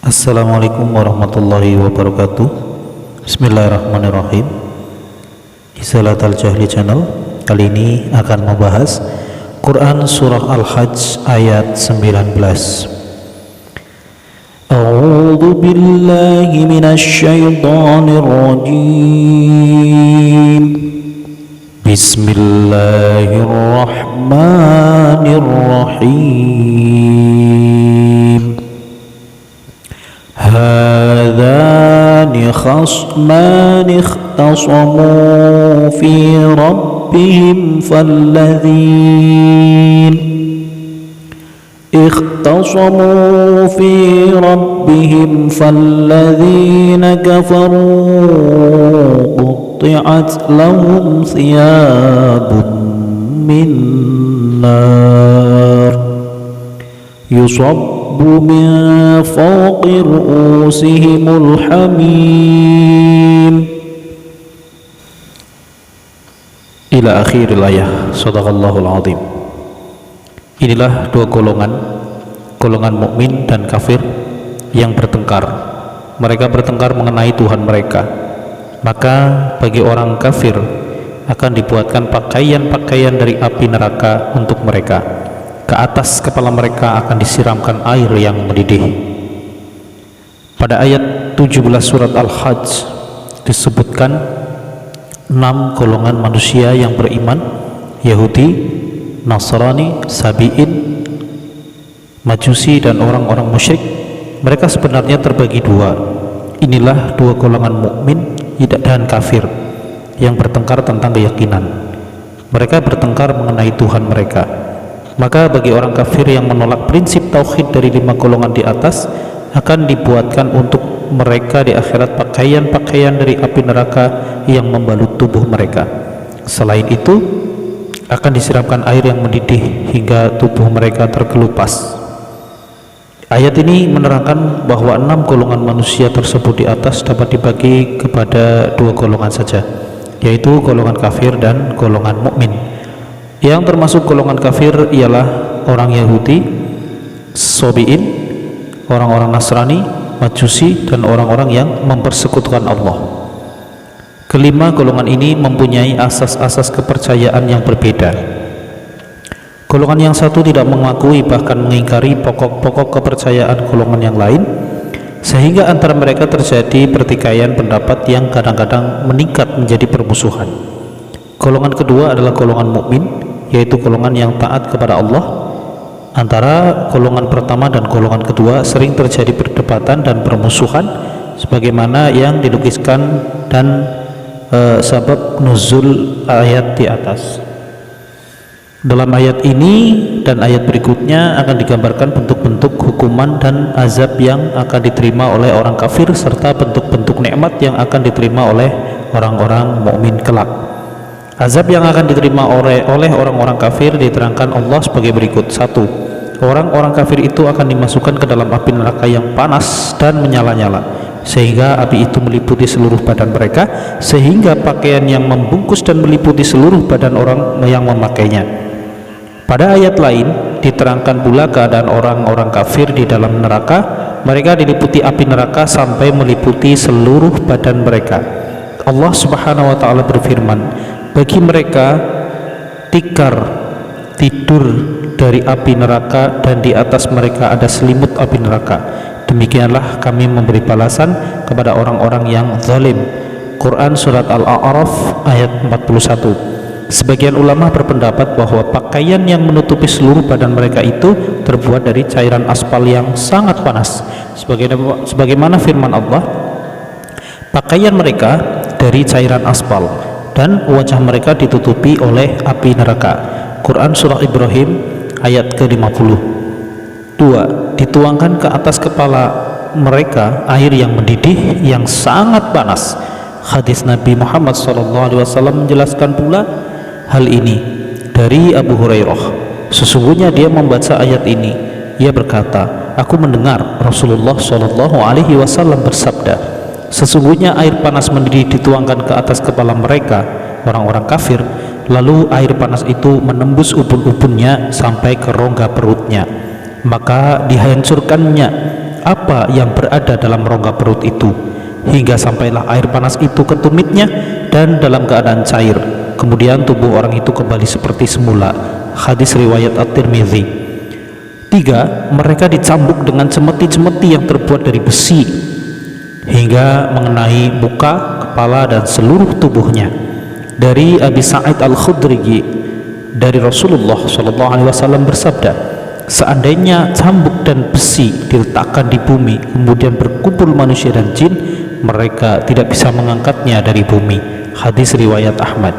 Assalamualaikum warahmatullahi wabarakatuh. Bismillahirrahmanirrahim. Risalat Al-Jahli Channel kali ini akan membahas Quran Surah Al-Hajj ayat 19. A'udzu billahi minasy syaithanir rajim. Bismillahirrahmanirrahim. هذان خصمان اختصموا في ربهم فالذين كفروا قطعت لهم ثياب من نار يصب من فوق رؤوسهم الحميم ila akhiril ayah. Shadaqallahul azim. Inilah dua golongan mukmin dan kafir yang bertengkar. Mereka bertengkar mengenai Tuhan mereka. Maka bagi orang kafir akan dibuatkan pakaian-pakaian dari api neraka untuk mereka. Ke atas kepala mereka akan disiramkan air yang mendidih. Pada ayat 17 surat Al-Hajj disebutkan 6 golongan manusia yang beriman: Yahudi, Nasrani, Sabi'in, Majusi, dan orang-orang musyrik. Mereka sebenarnya terbagi dua. Inilah dua golongan mukmin dan kafir yang bertengkar tentang keyakinan. Mereka bertengkar mengenai Tuhan mereka. Maka bagi orang kafir yang menolak prinsip tauhid dari 5 golongan di atas, akan dibuatkan untuk mereka di akhirat pakaian-pakaian dari api neraka yang membalut tubuh mereka. Selain itu, akan disiramkan air yang mendidih hingga tubuh mereka terkelupas. Ayat ini menerangkan bahwa 6 golongan manusia tersebut di atas dapat dibagi kepada 2 golongan saja, yaitu golongan kafir dan golongan mukmin. Yang termasuk golongan kafir ialah orang Yahudi, Sabi'in, orang-orang Nasrani, Majusi, dan orang-orang yang mempersekutukan Allah. Kelima golongan ini mempunyai asas-asas kepercayaan yang berbeda. Golongan yang satu tidak mengakui bahkan mengingkari pokok-pokok kepercayaan golongan yang lain, sehingga antara mereka terjadi pertikaian pendapat yang kadang-kadang meningkat menjadi permusuhan. Golongan kedua adalah golongan mukmin, yaitu golongan yang taat kepada Allah. Antara golongan pertama dan golongan kedua sering terjadi perdebatan dan permusuhan, sebagaimana yang dilukiskan dan sebab nuzul ayat di atas. Dalam ayat ini dan ayat berikutnya akan digambarkan bentuk-bentuk hukuman dan azab yang akan diterima oleh orang kafir, serta bentuk-bentuk nikmat yang akan diterima oleh orang-orang mukmin kelak. Azab yang akan diterima oleh orang-orang kafir diterangkan Allah sebagai berikut. 1. Orang-orang kafir itu akan dimasukkan ke dalam api neraka yang panas dan menyala-nyala, sehingga api itu meliputi seluruh badan mereka, sehingga pakaian yang membungkus dan meliputi seluruh badan orang yang memakainya. Pada ayat lain diterangkan pula keadaan orang-orang kafir di dalam neraka. Mereka diliputi api neraka sampai meliputi seluruh badan mereka. Allah Subhanahu wa ta'ala berfirman, bagi mereka tikar tidur dari api neraka dan di atas mereka ada selimut api neraka. Demikianlah kami memberi balasan kepada orang-orang yang zalim. Quran Surat Al-A'raf ayat 41. Sebagian ulama berpendapat bahwa pakaian yang menutupi seluruh badan mereka itu terbuat dari cairan aspal yang sangat panas, sebagaimana firman Allah, pakaian mereka dari cairan aspal dan wajah mereka ditutupi oleh api neraka. Quran Surah Ibrahim ayat ke-50. 2. Dituangkan ke atas kepala mereka air yang mendidih yang sangat panas. Hadis Nabi Muhammad SAW menjelaskan pula hal ini dari Abu Hurairah. Sesungguhnya dia membaca ayat ini. Ia berkata, aku mendengar Rasulullah SAW bersabda, sesungguhnya air panas mendidih dituangkan ke atas kepala mereka, orang-orang kafir, lalu air panas itu menembus ubun-ubunnya sampai ke rongga perutnya, maka dihancurkannya apa yang berada dalam rongga perut itu, hingga sampailah air panas itu ke tumitnya dan dalam keadaan cair. Kemudian tubuh orang itu kembali seperti semula. Hadis riwayat At-Tirmidzi. 3. Mereka dicambuk dengan cemeti-cemeti yang terbuat dari besi hingga mengenai muka, kepala, dan seluruh tubuhnya. Dari Abi Sa'id Al-Khudri dari Rasulullah SAW bersabda, seandainya cambuk dan besi diletakkan di bumi, kemudian berkumpul manusia dan jin, mereka tidak bisa mengangkatnya dari bumi. Hadis riwayat Ahmad.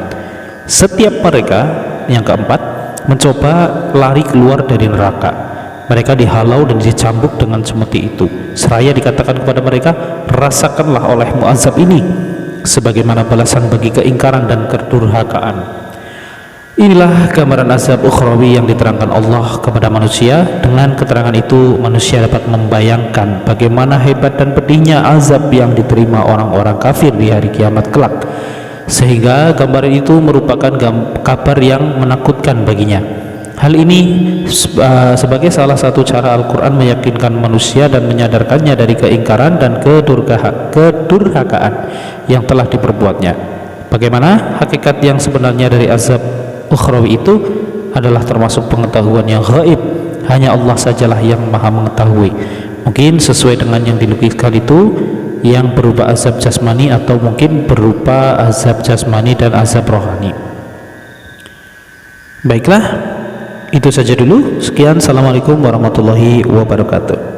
Setiap mereka, yang keempat, mencoba lari keluar dari neraka, mereka dihalau dan dicambuk dengan cemeti itu, seraya dikatakan kepada mereka, rasakanlah olehmu azab ini sebagaimana balasan bagi keingkaran dan kedurhakaan. Inilah gambaran azab ukhrawi yang diterangkan Allah kepada manusia. Dengan keterangan itu manusia dapat membayangkan bagaimana hebat dan pedihnya azab yang diterima orang-orang kafir di hari kiamat kelak, sehingga gambaran itu merupakan kabar yang menakutkan baginya. Hal ini sebagai salah satu cara Al-Quran meyakinkan manusia dan menyadarkannya dari keingkaran dan kedurhakaan yang telah diperbuatnya. Bagaimana hakikat yang sebenarnya dari azab ukhrawi itu adalah termasuk pengetahuan yang gaib. Hanya Allah sajalah yang maha mengetahui. Mungkin sesuai dengan yang dilukiskan itu, yang berupa azab jasmani atau mungkin berupa azab jasmani dan azab rohani. Baiklah, itu saja dulu. Sekian, assalamualaikum warahmatullahi wabarakatuh.